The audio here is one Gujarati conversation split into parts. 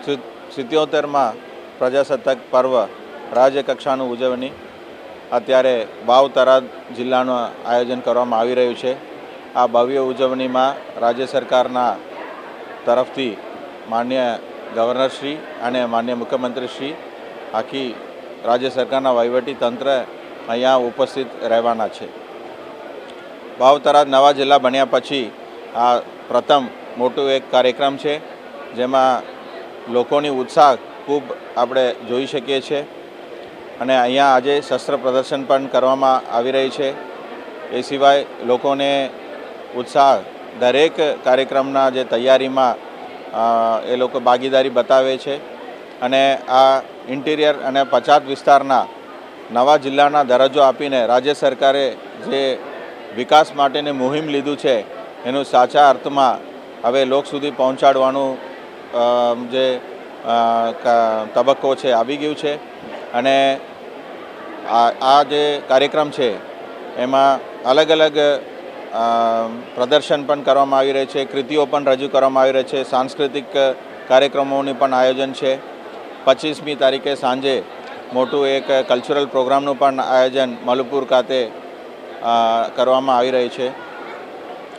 77માં પ્રજાસત્તાક પર્વ રાજ્યકક્ષાનું ઉજવણી અત્યારે વાવ થરાદ જિલ્લાનું આયોજન કરવામાં આવી રહ્યું છે। આ ભવ્ય ઉજવણીમાં રાજ્ય સરકારના તરફથી માન્ય ગવર્નરશ્રી અને માન્ય મુખ્યમંત્રીશ્રી આખી રાજ્ય સરકારના વહીવટી તંત્ર અહીંયા ઉપસ્થિત રહેવાના છે। વાવ થરાદ નવા જિલ્લા બન્યા પછી આ પ્રથમ મોટું એક કાર્યક્રમ છે, જેમાં લોકોની ઉત્સાહ ખૂબ આપણે જોઈ શકીએ છીએ અને અહીંયા આજે શસ્ત્ર પ્રદર્શન પણ કરવામાં આવી રહી છે। એ સિવાય લોકોને ઉત્સાહ દરેક કાર્યક્રમના જે તૈયારીમાં એ લોકો ભાગીદારી બતાવે છે અને આ ઇન્ટિરિયર અને પછાત વિસ્તારના નવા જિલ્લાના દરજ્જો આપીને રાજ્ય સરકારે જે વિકાસ માટેની મુહિમ લીધું છે એનું સાચા અર્થમાં હવે લોક સુધી પહોંચાડવાનું જે તબક્કો છે આવી ગયું છે અને આ જે કાર્યક્રમ છે એમાં અલગ અલગ પ્રદર્શન પણ કરવામાં આવી રહે છે, કૃતિઓ પણ રજૂ કરવામાં આવી રહી છે, સાંસ્કૃતિક કાર્યક્રમોનું પણ આયોજન છે। 25મી તારીખે સાંજે મોટું એક કલ્ચરલ પ્રોગ્રામનું પણ આયોજન મલુપુર ખાતે કરવામાં આવી રહી છે।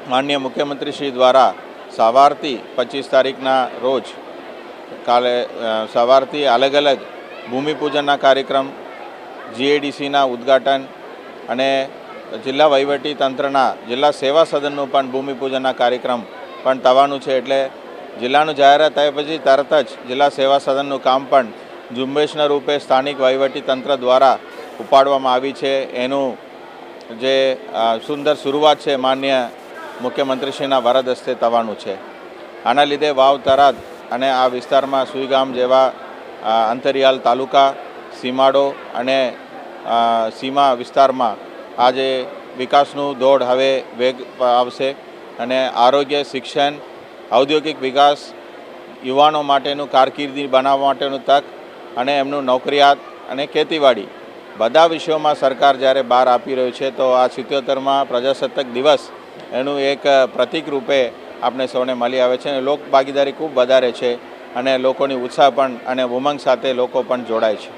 માનનીય મુખ્યમંત્રીશ્રી દ્વારા સવારથી 25 તારીખના રોજ કાલે સવારથી અલગ અલગ ભૂમિપૂજનના કાર્યક્રમ, જીએડીસીના ઉદ્ઘાટન અને જિલ્લા વહીવટી તંત્રના જિલ્લા સેવા સદનનું પણ ભૂમિપૂજનના કાર્યક્રમ પણ થવાનું છે। એટલે જિલ્લાનું જાહેરાત થયા પછી તરત જ જિલ્લા સેવા સદનનું કામ પણ ઝુંબેશના રૂપે સ્થાનિક વહીવટી તંત્ર દ્વારા ઉપાડવામાં આવી છે। એનું જે સુંદર શરૂઆત છે માનનીય મુખ્યમંત્રીશ્રીના વરદ હસ્તે થવાનું છે। આના લીધે વાવ થરાદ અને આ વિસ્તારમાં સુઈગામ જેવા અંતરિયાળ તાલુકા, સીમાડો અને સીમા વિસ્તારમાં આજે વિકાસનું દોડ હવે વેગ આવશે અને આરોગ્ય, શિક્ષણ, ઔદ્યોગિક વિકાસ, યુવાનો માટેનું કારકિર્દી બનાવવા માટેનું તક અને એમનું નોકરિયાત અને ખેતીવાડી બધા વિષયોમાં સરકાર જ્યારે બહાર આપી રહ્યું છે, તો આ 77માં પ્રજાસત્તાક દિવસ એનું એક પ્રતીક રૂપે આપણે સૌને મળી આવે છે અને લોક ભાગીદારી ખૂબ વધારે છે અને લોકોની ઉત્સાહ પણ અને ઉમંગ સાથે લોકો પણ જોડાય છે।